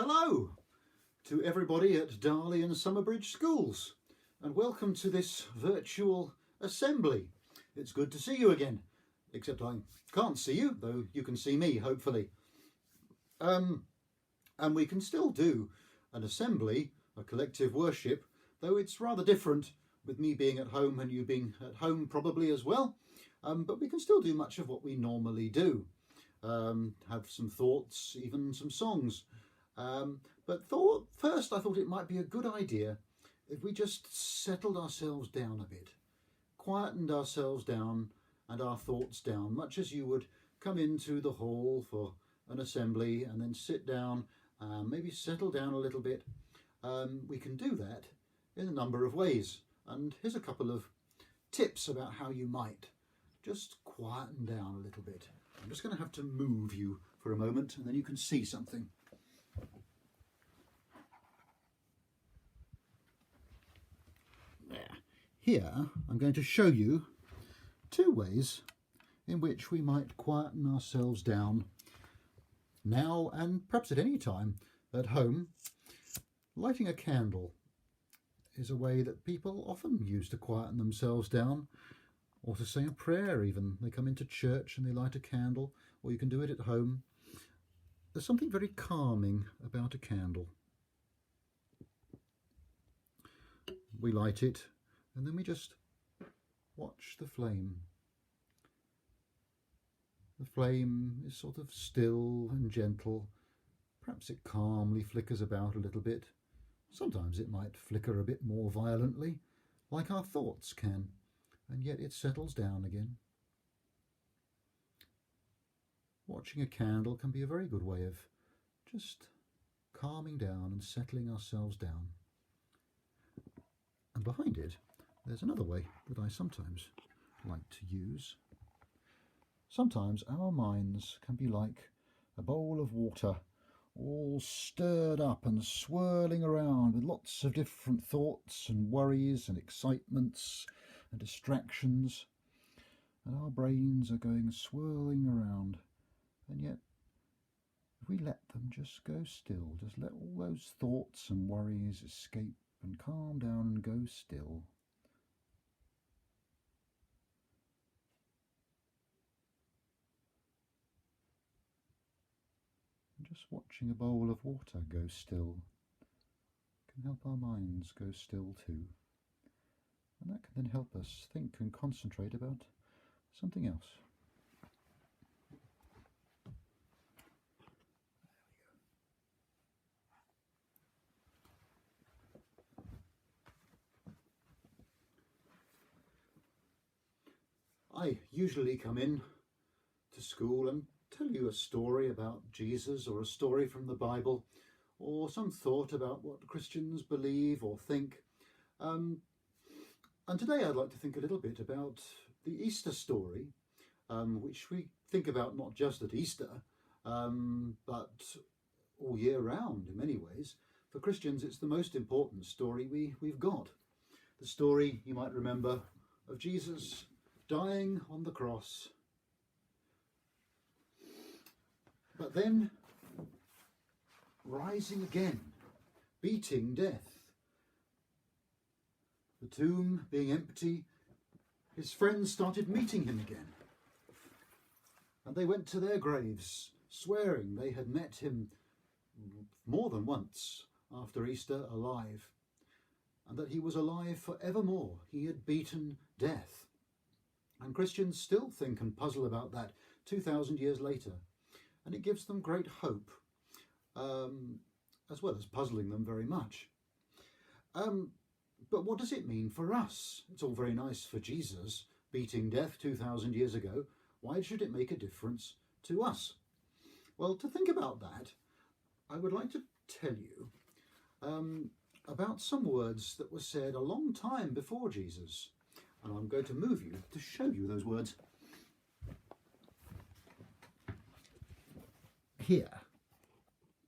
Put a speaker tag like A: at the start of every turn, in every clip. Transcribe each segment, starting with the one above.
A: Hello to everybody at Darley and Summerbridge schools, and welcome to this virtual assembly. It's good to see you again, except I can't see you, though you can see me, hopefully. And we can still do an assembly, a collective worship, though it's rather different with me being at home and you being at home probably as well. But we can still do much of what we normally do. Have some thoughts, even some songs. But first I thought it might be a good idea if we just settled ourselves down a bit, quietened ourselves down and our thoughts down, much as you would come into the hall for an assembly and then sit down, maybe settle down a little bit. We can do that in a number of ways, and here's a couple of tips about how you might just quieten down a little bit. I'm just going to have to move you for a moment and then you can see something. There. Here I'm going to show you two ways in which we might quieten ourselves down now and perhaps at any time at home. Lighting a candle is a way that people often use to quieten themselves down, or to say a prayer even. They come into church and they light a candle, or you can do it at home. There's something very calming about a candle. We light it and then we just watch the flame. The flame is sort of still and gentle. Perhaps it calmly flickers about a little bit. Sometimes it might flicker a bit more violently, like our thoughts can, and yet it settles down again. Watching a candle can be a very good way of just calming down and settling ourselves down. And behind it, there's another way that I sometimes like to use. Sometimes our minds can be like a bowl of water, all stirred up and swirling around with lots of different thoughts and worries and excitements and distractions, and our brains are going swirling around, and yet if we let them just go still, just let all those thoughts and worries escape and calm down and go still, just watching a bowl of water go still can help our minds go still too. And that can then help us think and concentrate about something else. I usually come in to school and tell you a story about Jesus, or a story from the Bible, or some thought about what Christians believe or think. And today I'd like to think a little bit about the Easter story, which we think about not just at Easter, but all year round in many ways. For Christians, it's the most important story we've got. The story, you might remember, of Jesus dying on the cross, but then rising again, beating death. The tomb being empty, his friends started meeting him again. And they went to their graves, swearing they had met him more than once after Easter alive, and that he was alive forevermore. He had beaten death. And Christians still think and puzzle about that 2,000 years later. And it gives them great hope, as well as puzzling them very much. But what does it mean for us? It's all very nice for Jesus beating death 2,000 years ago. Why should it make a difference to us? Well, to think about that, I would like to tell you about some words that were said a long time before Jesus. And I'm going to move you to show you those words. Here,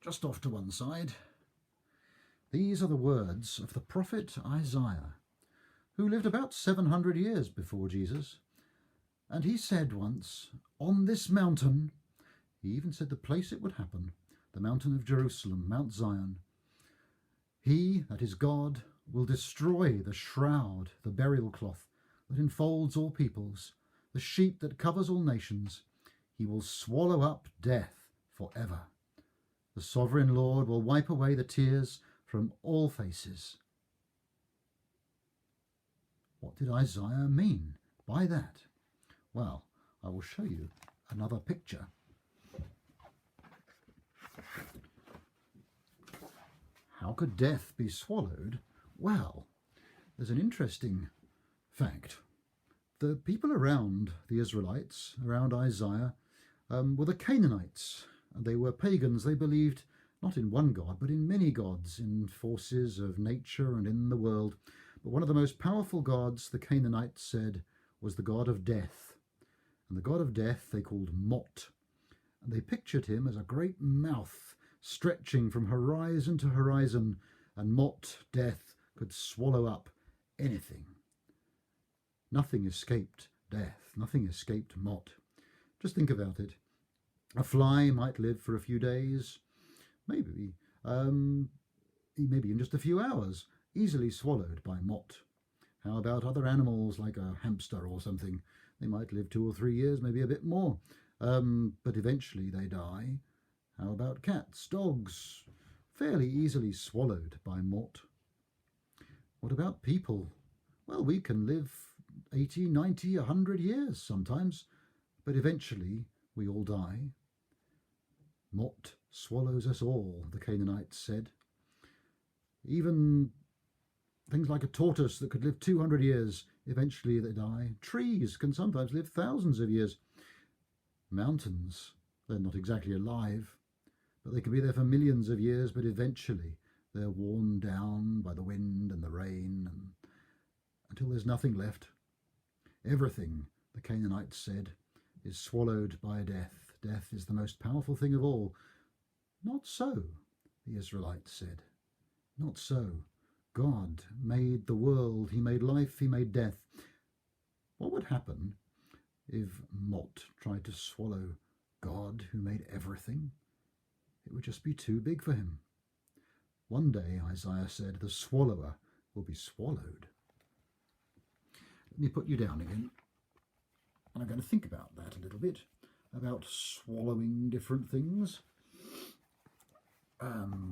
A: just off to one side, these are the words of the prophet Isaiah, who lived about 700 years before Jesus. And he said once, "On this mountain," he even said the place it would happen, the mountain of Jerusalem, Mount Zion. He, that is God, will destroy the shroud, the burial cloth that enfolds all peoples, the sheet that covers all nations. He will swallow up death forever. The sovereign Lord will wipe away the tears from all faces. What did Isaiah mean by that? Well, I will show you another picture. How could death be swallowed? Well, there's an interesting fact. The people around the Israelites, around Isaiah, were the Canaanites. They were pagans. They believed not in one God, but in many gods, in forces of nature and in the world. But one of the most powerful gods, the Canaanites said, was the god of death. And the god of death they called Mot. And they pictured him as a great mouth stretching from horizon to horizon, and Mot, death, could swallow up anything. Nothing escaped death. Nothing escaped Mot. Just think about it. A fly might live for a few days, maybe in just a few hours, easily swallowed by Mot. How about other animals like a hamster or something? They might live 2 or 3 years, maybe a bit more, but eventually they die. How about cats, dogs? Fairly easily swallowed by Mot. What about people? Well, we can live 80, 90, 100 years sometimes, but eventually we all die. Mot swallows us all, the Canaanites said. Even things like a tortoise that could live 200 years, eventually they die. Trees can sometimes live thousands of years. Mountains, they're not exactly alive, but they can be there for millions of years, but eventually they're worn down by the wind and the rain until there's nothing left. Everything, the Canaanites said, is swallowed by death. Death is the most powerful thing of all. Not so, the Israelites said. Not so. God made the world. He made life. He made death. What would happen if Mot tried to swallow God, who made everything? It would just be too big for him. One day, Isaiah said, the swallower will be swallowed. Let me put you down again. And I'm going to think about that a little bit, about swallowing different things.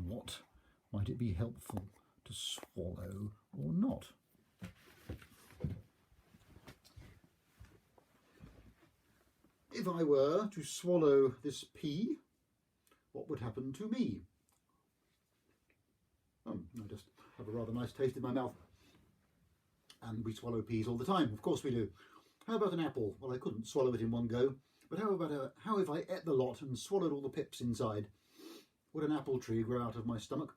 A: What might it be helpful to swallow or not? If I were to swallow this pea, what would happen to me? I just have a rather nice taste in my mouth. And we swallow peas all the time, of course we do. How about an apple? Well, I couldn't swallow it in one go, but how if I ate the lot and swallowed all the pips inside? Would an apple tree grow out of my stomach?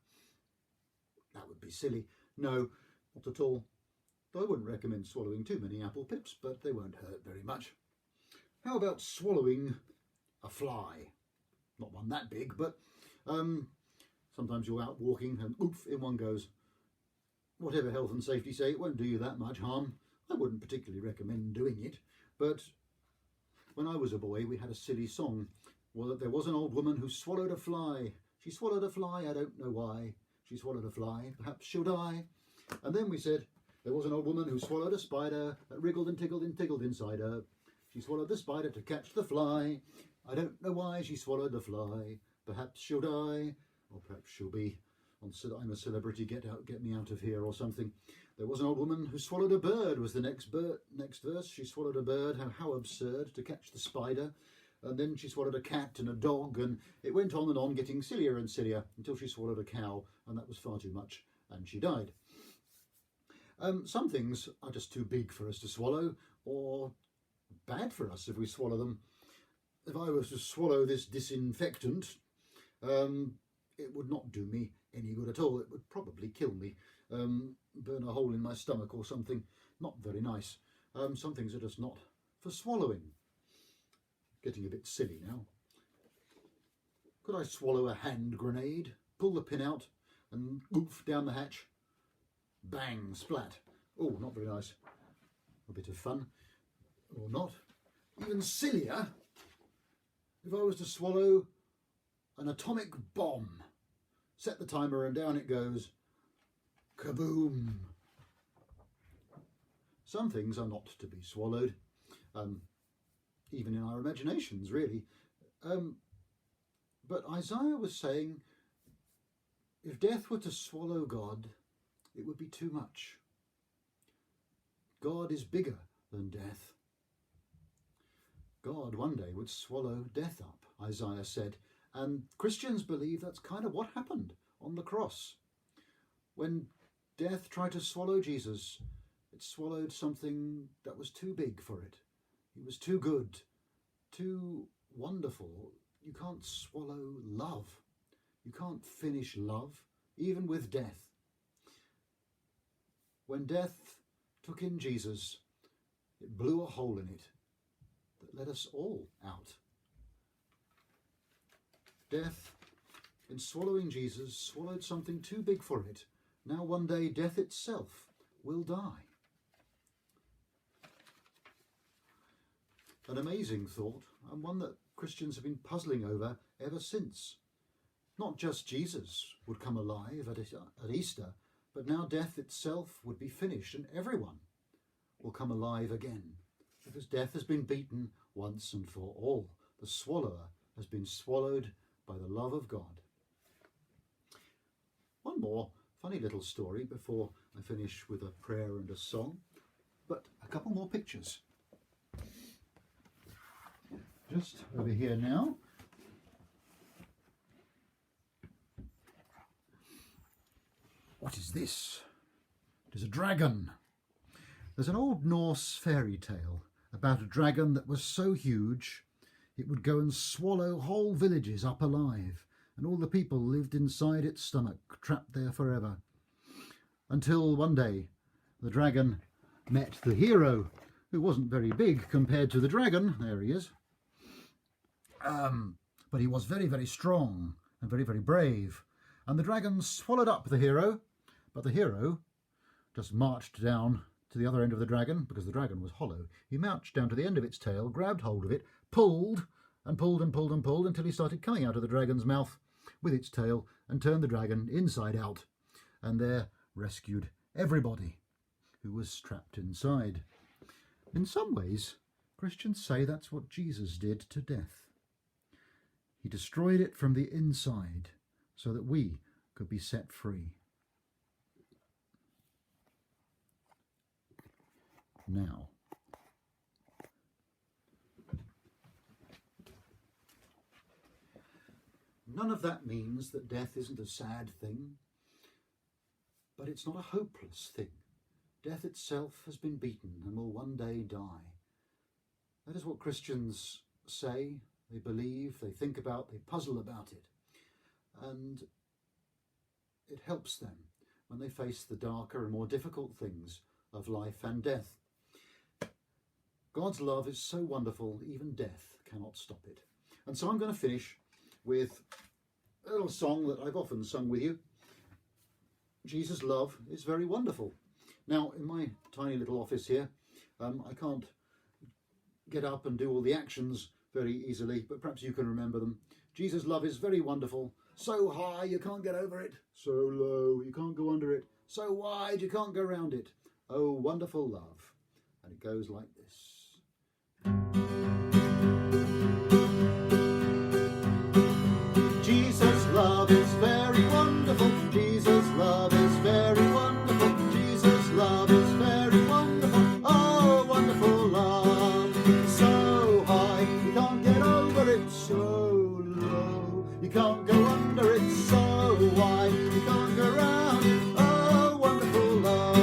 A: That would be silly. No, not at all. Though I wouldn't recommend swallowing too many apple pips, but they won't hurt very much. How about swallowing a fly? Not one that big, but sometimes you're out walking and oof, in one goes. Whatever health and safety say, it won't do you that much harm. I wouldn't particularly recommend doing it, but when I was a boy we had a silly song. Well, that there was an old woman who swallowed a fly. She swallowed a fly, I don't know why. She swallowed a fly, perhaps she'll die. And then we said, there was an old woman who swallowed a spider that wriggled and tickled inside her. She swallowed the spider to catch the fly. I don't know why she swallowed the fly. Perhaps she'll die, or perhaps she'll be on I'm a Celebrity, get me out of here or something. There was an old woman who swallowed a bird was the next verse. She swallowed a bird, how absurd, to catch the spider. And then she swallowed a cat and a dog, and it went on and on, getting sillier and sillier, until she swallowed a cow, and that was far too much, and she died. Some things are just too big for us to swallow, or bad for us if we swallow them. If I was to swallow this disinfectant, it would not do me any good at all. It would probably kill me, burn a hole in my stomach or something. Not very nice. Some things are just not for swallowing. Getting a bit silly now. Could I swallow a hand grenade? Pull the pin out and oof down the hatch? Bang, splat. Oh, not very nice. A bit of fun. Or not. Even sillier, if I was to swallow an atomic bomb. Set the timer and down it goes. Kaboom! Some things are not to be swallowed, even in our imaginations, really. But Isaiah was saying, if death were to swallow God, it would be too much. God is bigger than death. God one day would swallow death up, Isaiah said, and Christians believe that's kind of what happened on the cross. When death tried to swallow Jesus, it swallowed something that was too big for it. It was too good, too wonderful. You can't swallow love. You can't finish love, even with death. When death took in Jesus, it blew a hole in it that let us all out. Death, in swallowing Jesus, swallowed something too big for it. Now one day death itself will die. An amazing thought, and one that Christians have been puzzling over ever since. Not just Jesus would come alive at Easter, but now death itself would be finished and everyone will come alive again, because death has been beaten once and for all. The swallower has been swallowed by the love of God. One more funny little story before I finish with a prayer and a song, but a couple more pictures. Just over here now. What is this? It is a dragon. There's an old Norse fairy tale about a dragon that was so huge it would go and swallow whole villages up alive, and all the people lived inside its stomach, trapped there forever. Until one day the dragon met the hero, who wasn't very big compared to the dragon. There he is. But he was very, very strong and very, very brave. And the dragon swallowed up the hero, but the hero just marched down to the other end of the dragon, because the dragon was hollow. He marched down to the end of its tail, grabbed hold of it, pulled and pulled and pulled and pulled until he started coming out of the dragon's mouth with its tail and turned the dragon inside out, and there rescued everybody who was trapped inside. In some ways, Christians say that's what Jesus did to death. He destroyed it from the inside so that we could be set free. Now, none of that means that death isn't a sad thing, but it's not a hopeless thing. Death itself has been beaten and will one day die. That is what Christians say, they believe, they think about, they puzzle about it. And it helps them when they face the darker and more difficult things of life and death. God's love is so wonderful, even death cannot stop it. And so I'm going to finish with a little song that I've often sung with you. Jesus' love is very wonderful. Now, in my tiny little office here, I can't get up and do all the actions very easily, but perhaps you can remember them. Jesus' love is very wonderful. So high you can't get over it. So low you can't go under it. So wide you can't go round it. Oh, wonderful love. And it goes like this. Jesus' love is very wonderful. Jesus' love is very wonderful. Jesus' love is very wonderful. Oh, wonderful love. So high you can't get over it. So low you can't go under it. So wide you can't go round it. Oh, wonderful love.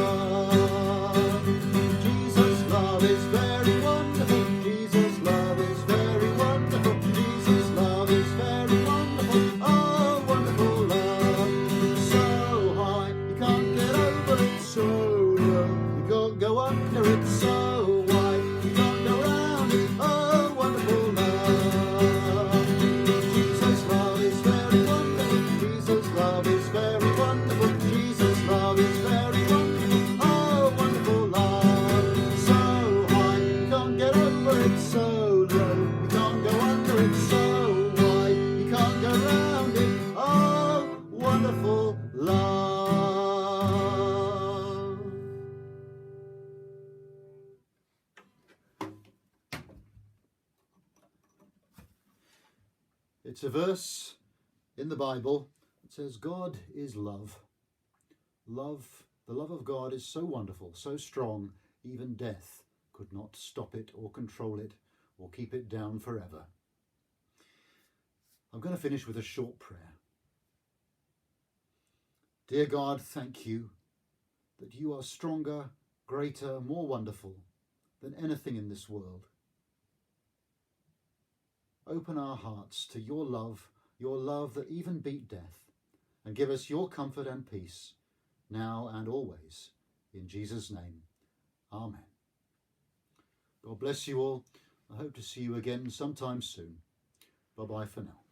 A: Jesus' love is very wonderful. Jesus' love is very wonderful. Jesus' love is very wonderful. Oh, wonderful love. So high you can't get over it. So low you can't go under it. So wide you can't go round it. Oh, wonderful love. Jesus' love is very wonderful. Jesus' love is very wonderful. Jesus' love is very wonderful. Oh, wonderful love. So high you can't get over it. So low you can't go under it. So wide you can't go round It's a verse in the Bible that says God is love. The love of God is so wonderful, so strong, even death could not stop it or control it or keep it down forever. I'm going to finish with a short prayer. Dear God, thank you that you are stronger, greater, more wonderful than anything in this world. Open our hearts to your love that even beat death, and give us your comfort and peace, now and always. In Jesus' name, amen. God bless you all. I hope to see you again sometime soon. Bye-bye for now.